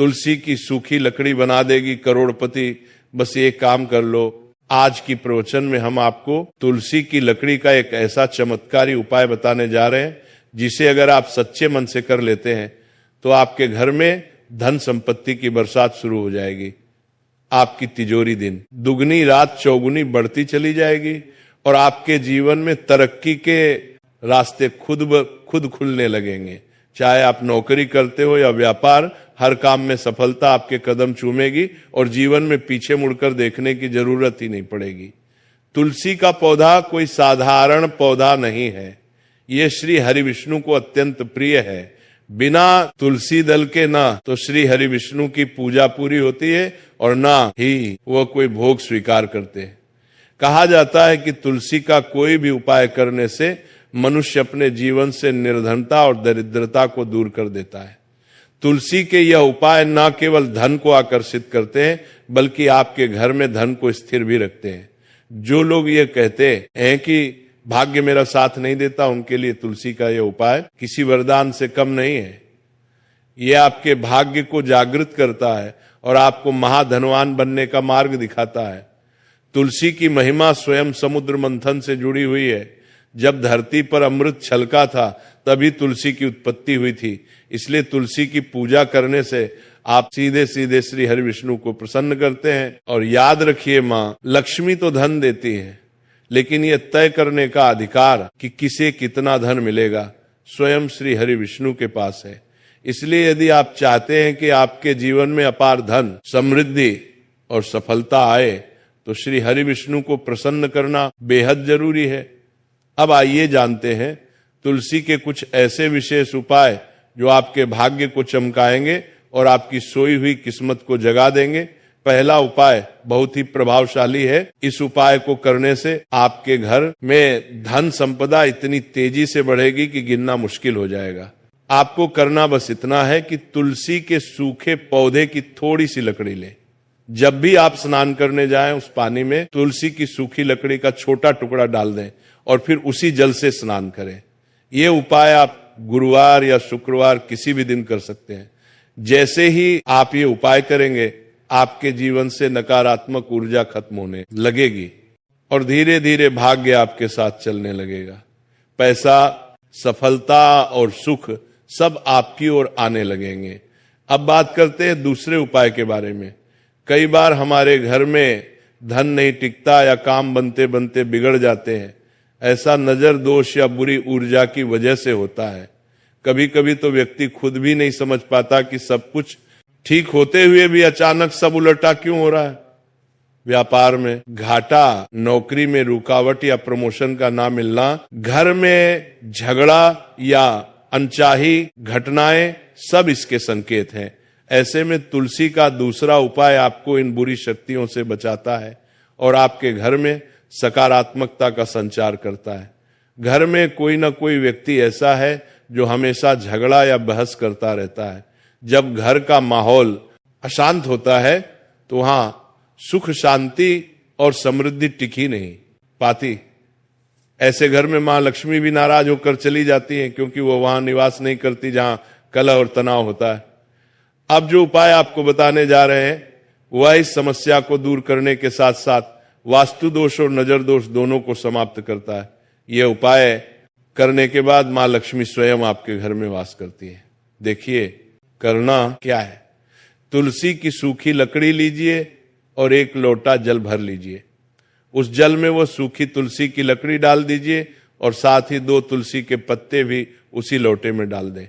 तुलसी की सूखी लकड़ी बना देगी करोड़पति, बस ये काम कर लो। आज की प्रवचन में हम आपको तुलसी की लकड़ी का एक ऐसा चमत्कारी उपाय बताने जा रहे हैं जिसे अगर आप सच्चे मन से कर लेते हैं तो आपके घर में धन संपत्ति की बरसात शुरू हो जाएगी। आपकी तिजोरी दिन दुगनी रात चौगुनी बढ़ती चली जाएगी और आपके जीवन में तरक्की के रास्ते खुद खुलने लगेंगे। चाहे आप नौकरी करते हो या व्यापार, हर काम में सफलता आपके कदम चूमेगी और जीवन में पीछे मुड़कर देखने की जरूरत ही नहीं पड़ेगी। तुलसी का पौधा कोई साधारण पौधा नहीं है, ये श्री हरि विष्णु को अत्यंत प्रिय है। बिना तुलसी दल के ना तो श्री हरि विष्णु की पूजा पूरी होती है और ना ही वह कोई भोग स्वीकार करते हैं। कहा जाता है कि तुलसी का कोई भी उपाय करने से मनुष्य अपने जीवन से निर्धनता और दरिद्रता को दूर कर देता है। तुलसी के यह उपाय न केवल धन को आकर्षित करते हैं बल्कि आपके घर में धन को स्थिर भी रखते हैं। जो लोग ये कहते हैं कि भाग्य मेरा साथ नहीं देता, उनके लिए तुलसी का यह उपाय किसी वरदान से कम नहीं है। यह आपके भाग्य को जागृत करता है और आपको महाधनवान बनने का मार्ग दिखाता है। तुलसी की महिमा स्वयं समुद्र मंथन से जुड़ी हुई है। जब धरती पर अमृत छलका था तभी तुलसी की उत्पत्ति हुई थी। इसलिए तुलसी की पूजा करने से आप सीधे सीधे श्री हरि विष्णु को प्रसन्न करते हैं। और याद रखिए, माँ लक्ष्मी तो धन देती है, लेकिन यह तय करने का अधिकार कि किसे कितना धन मिलेगा स्वयं श्री हरि विष्णु के पास है। इसलिए यदि आप चाहते हैं कि आपके जीवन में अपार धन, समृद्धि और सफलता आए तो श्री हरि विष्णु को प्रसन्न करना बेहद जरूरी है। अब आइए जानते हैं तुलसी के कुछ ऐसे विशेष उपाय जो आपके भाग्य को चमकाएंगे और आपकी सोई हुई किस्मत को जगा देंगे। पहला उपाय बहुत ही प्रभावशाली है। इस उपाय को करने से आपके घर में धन संपदा इतनी तेजी से बढ़ेगी कि गिनना मुश्किल हो जाएगा। आपको करना बस इतना है कि तुलसी के सूखे पौधे की थोड़ी सी लकड़ी लें। जब भी आप स्नान करने जाएं उस पानी में तुलसी की सूखी लकड़ी का छोटा टुकड़ा डाल दें और फिर उसी जल से स्नान करें। ये उपाय आप गुरुवार या शुक्रवार किसी भी दिन कर सकते हैं। जैसे ही आप ये उपाय करेंगे आपके जीवन से नकारात्मक ऊर्जा खत्म होने लगेगी और धीरे धीरे भाग्य आपके साथ चलने लगेगा। पैसा, सफलता और सुख सब आपकी ओर आने लगेंगे। अब बात करते हैं दूसरे उपाय के बारे में। कई बार हमारे घर में धन नहीं टिकता या काम बनते बनते बिगड़ जाते हैं। ऐसा नजर दोष या बुरी ऊर्जा की वजह से होता है। कभी कभी तो व्यक्ति खुद भी नहीं समझ पाता कि सब कुछ ठीक होते हुए भी अचानक सब उलटा क्यों हो रहा है। व्यापार में घाटा, नौकरी में रुकावट या प्रमोशन का ना मिलना, घर में झगड़ा या अनचाही घटनाएं सब इसके संकेत हैं। ऐसे में तुलसी का दूसरा उपाय आपको इन बुरी शक्तियों से बचाता है और आपके घर में सकारात्मकता का संचार करता है। घर में कोई ना कोई व्यक्ति ऐसा है जो हमेशा झगड़ा या बहस करता रहता है। जब घर का माहौल अशांत होता है तो वहां सुख, शांति और समृद्धि टिकी नहीं पाती। ऐसे घर में मां लक्ष्मी भी नाराज होकर चली जाती हैं क्योंकि वो वहां निवास नहीं करती जहां कलह और तनाव होता है। अब जो उपाय आपको बताने जा रहे हैं वह इस समस्या को दूर करने के साथ साथ वास्तु दोष और नजर दोष दोनों को समाप्त करता है। यह उपाय करने के बाद मां लक्ष्मी स्वयं आपके घर में वास करती है। देखिए करना क्या है। तुलसी की सूखी लकड़ी लीजिए और एक लोटा जल भर लीजिए। उस जल में वो सूखी तुलसी की लकड़ी डाल दीजिए और साथ ही 2 तुलसी के पत्ते भी उसी लोटे में डाल दें।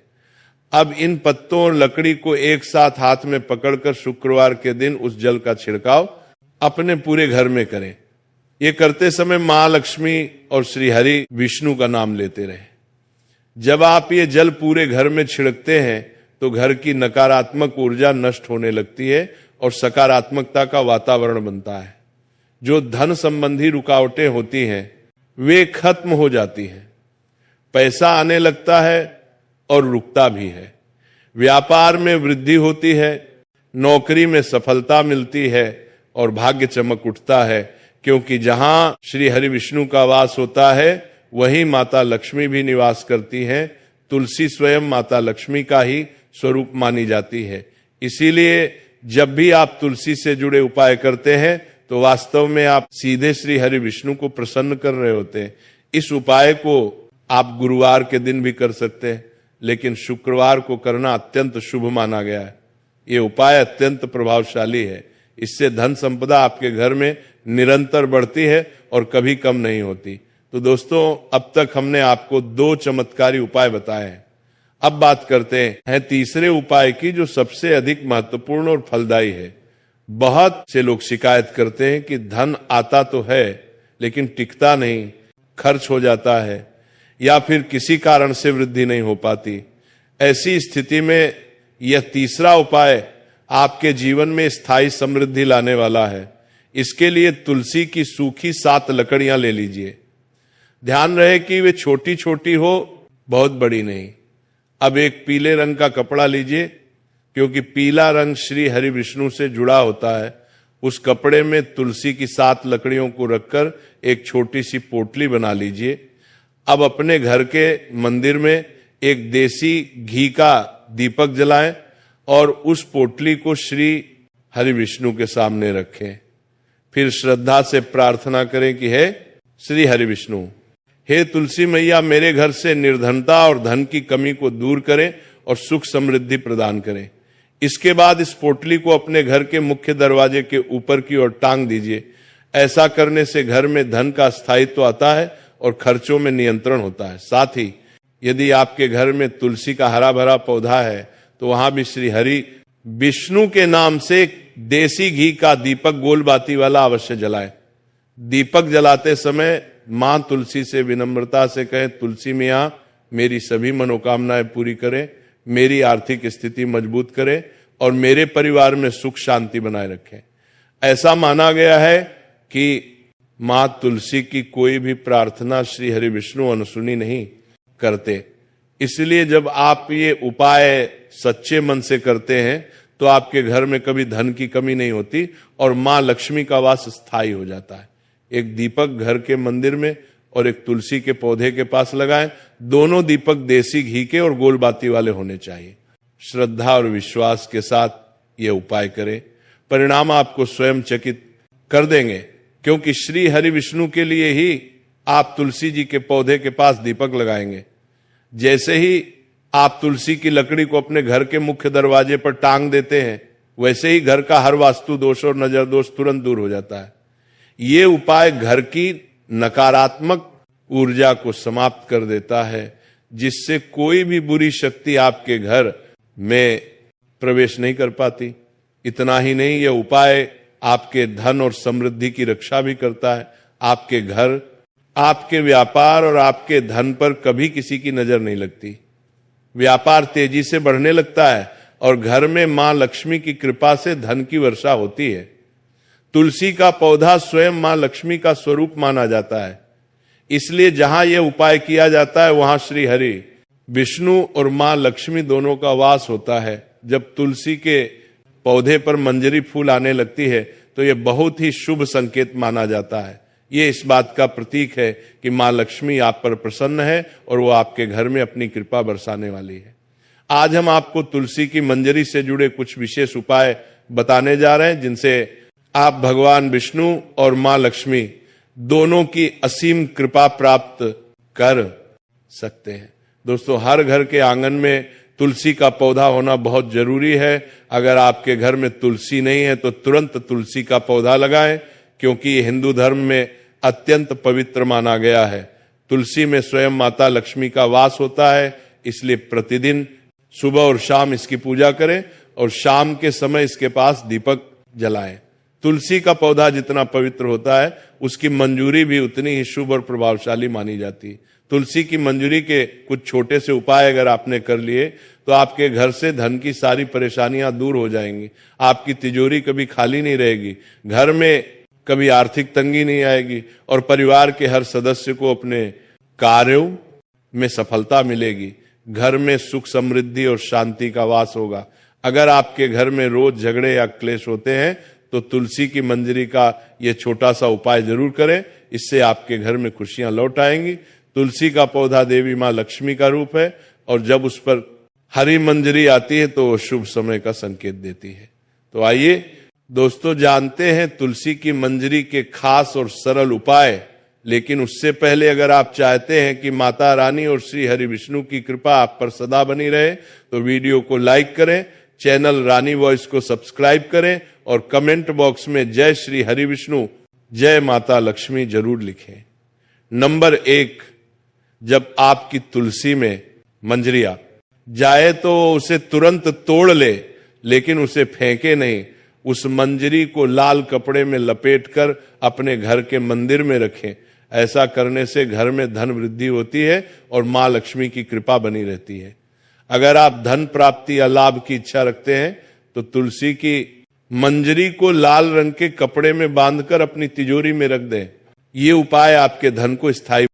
अब इन पत्तों और लकड़ी को एक साथ हाथ में पकड़कर शुक्रवार के दिन उस जल का छिड़काव अपने पूरे घर में करें। ये करते समय मां लक्ष्मी और श्री हरि विष्णु का नाम लेते रहें। जब आप ये जल पूरे घर में छिड़कते हैं तो घर की नकारात्मक ऊर्जा नष्ट होने लगती है और सकारात्मकता का वातावरण बनता है। जो धन संबंधी रुकावटें होती हैं वे खत्म हो जाती हैं। पैसा आने लगता है और रुकता भी है। व्यापार में वृद्धि होती है, नौकरी में सफलता मिलती है और भाग्य चमक उठता है, क्योंकि जहां श्री हरि विष्णु का वास होता है वहीं माता लक्ष्मी भी निवास करती हैं। तुलसी स्वयं माता लक्ष्मी का ही स्वरूप मानी जाती है। इसीलिए जब भी आप तुलसी से जुड़े उपाय करते हैं तो वास्तव में आप सीधे श्री हरि विष्णु को प्रसन्न कर रहे होते हैं। इस उपाय को आप गुरुवार के दिन भी कर सकते हैं, लेकिन शुक्रवार को करना अत्यंत शुभ माना गया है। ये उपाय अत्यंत प्रभावशाली है। इससे धन संपदा आपके घर में निरंतर बढ़ती है और कभी कम नहीं होती। तो दोस्तों, अब तक हमने आपको 2 चमत्कारी उपाय बताए हैं। अब बात करते हैं तीसरे उपाय की, जो सबसे अधिक महत्वपूर्ण और फलदायी है। बहुत से लोग शिकायत करते हैं कि धन आता तो है लेकिन टिकता नहीं, खर्च हो जाता है, या फिर किसी कारण से वृद्धि नहीं हो पाती। ऐसी स्थिति में यह तीसरा उपाय आपके जीवन में स्थायी समृद्धि लाने वाला है। इसके लिए तुलसी की सूखी 7 लकड़ियां ले लीजिए। ध्यान रहे कि वे छोटी छोटी हो, बहुत बड़ी नहीं। अब एक पीले रंग का कपड़ा लीजिए, क्योंकि पीला रंग श्री हरि विष्णु से जुड़ा होता है। उस कपड़े में तुलसी की 7 लकड़ियों को रखकर एक छोटी सी पोटली बना लीजिए। अब अपने घर के मंदिर में एक देसी घी का दीपक जलाएं और उस पोटली को श्री हरि विष्णु के सामने रखें। फिर श्रद्धा से प्रार्थना करें कि हे श्री हरि विष्णु, हे तुलसी मैया, मेरे घर से निर्धनता और धन की कमी को दूर करें और सुख समृद्धि प्रदान करें। इसके बाद इस पोटली को अपने घर के मुख्य दरवाजे के ऊपर की ओर टांग दीजिए। ऐसा करने से घर में धन का स्थायित्व आता है और खर्चों में नियंत्रण होता है। साथ ही यदि आपके घर में तुलसी का हरा भरा पौधा है तो वहां भी श्री हरि विष्णु के नाम से देसी घी का दीपक गोल बाती वाला अवश्य जलाए। दीपक जलाते समय मां तुलसी से विनम्रता से कहें, तुलसी मियां मेरी सभी मनोकामनाएं पूरी करें, मेरी आर्थिक स्थिति मजबूत करें और मेरे परिवार में सुख शांति बनाए रखें। ऐसा माना गया है कि मां तुलसी की कोई भी प्रार्थना श्री हरि विष्णु अनसुनी नहीं करते। इसलिए जब आप ये उपाय सच्चे मन से करते हैं तो आपके घर में कभी धन की कमी नहीं होती और मां लक्ष्मी का वास स्थायी हो जाता है। एक दीपक घर के मंदिर में और एक तुलसी के पौधे के पास लगाएं। दोनों दीपक देसी घी के और गोल बाती वाले होने चाहिए। श्रद्धा और विश्वास के साथ ये उपाय करें, परिणाम आपको स्वयं चकित कर देंगे, क्योंकि श्री हरि विष्णु के लिए ही आप तुलसी जी के पौधे के पास दीपक लगाएंगे। जैसे ही आप तुलसी की लकड़ी को अपने घर के मुख्य दरवाजे पर टांग देते हैं, वैसे ही घर का हर वास्तु दोष और नजर दोष तुरंत दूर हो जाता है। ये उपाय घर की नकारात्मक ऊर्जा को समाप्त कर देता है, जिससे कोई भी बुरी शक्ति आपके घर में प्रवेश नहीं कर पाती। इतना ही नहीं, यह उपाय आपके धन और समृद्धि की रक्षा भी करता है। आपके घर, आपके व्यापार और आपके धन पर कभी किसी की नजर नहीं लगती। व्यापार तेजी से बढ़ने लगता है और घर में मां लक्ष्मी की कृपा से धन की वर्षा होती है। तुलसी का पौधा स्वयं मां लक्ष्मी का स्वरूप माना जाता है। इसलिए जहां यह उपाय किया जाता है वहां श्री हरि विष्णु और मां लक्ष्मी दोनों का वास होता है। जब तुलसी के पौधे पर मंजरी फूल आने लगती है तो यह बहुत ही शुभ संकेत माना जाता है। ये इस बात का प्रतीक है कि मां लक्ष्मी आप पर प्रसन्न है और वो आपके घर में अपनी कृपा बरसाने वाली है। आज हम आपको तुलसी की मंजरी से जुड़े कुछ विशेष उपाय बताने जा रहे हैं, जिनसे आप भगवान विष्णु और मां लक्ष्मी दोनों की असीम कृपा प्राप्त कर सकते हैं। दोस्तों, हर घर के आंगन में तुलसी का पौधा होना बहुत जरूरी है। अगर आपके घर में तुलसी नहीं है तो तुरंत तुलसी का पौधा लगाएं, क्योंकि ये हिंदू धर्म में अत्यंत पवित्र माना गया है। तुलसी में स्वयं माता लक्ष्मी का वास होता है, इसलिए प्रतिदिन सुबह और शाम इसकी पूजा करें और शाम के समय इसके पास दीपक जलाएं। तुलसी का पौधा जितना पवित्र होता है, उसकी मंजूरी भी उतनी ही शुभ और प्रभावशाली मानी जाती है। तुलसी की मंजूरी के कुछ छोटे से उपाय अगर आपने कर लिए तो आपके घर से धन की सारी परेशानियां दूर हो जाएंगी। आपकी तिजोरी कभी खाली नहीं रहेगी, घर में कभी आर्थिक तंगी नहीं आएगी और परिवार के हर सदस्य को अपने कार्यों में सफलता मिलेगी। घर में सुख समृद्धि और शांति का वास होगा। अगर आपके घर में रोज झगड़े या क्लेश होते हैं तो तुलसी की मंजरी का यह छोटा सा उपाय जरूर करें, इससे आपके घर में खुशियां लौट आएंगी। तुलसी का पौधा देवी मां लक्ष्मी का रूप है और जब उस पर हरी मंजरी आती है तो वो शुभ समय का संकेत देती है। तो आइए दोस्तों जानते हैं तुलसी की मंजरी के खास और सरल उपाय। लेकिन उससे पहले अगर आप चाहते हैं कि माता रानी और श्री हरि विष्णु की कृपा आप पर सदा बनी रहे तो वीडियो को लाइक करें, चैनल रानी वॉइस को सब्सक्राइब करें और कमेंट बॉक्स में जय श्री हरि विष्णु, जय माता लक्ष्मी जरूर लिखें। नंबर 1, जब आपकी तुलसी में मंजरिया जाए तो उसे तुरंत तोड़ ले, लेकिन उसे फेंके नहीं। उस मंजरी को लाल कपड़े में लपेटकर अपने घर के मंदिर में रखें। ऐसा करने से घर में धन वृद्धि होती है और मां लक्ष्मी की कृपा बनी रहती है। अगर आप धन प्राप्ति या लाभ की इच्छा रखते हैं तो तुलसी की मंजरी को लाल रंग के कपड़े में बांधकर अपनी तिजोरी में रख दें। ये उपाय आपके धन को स्थायी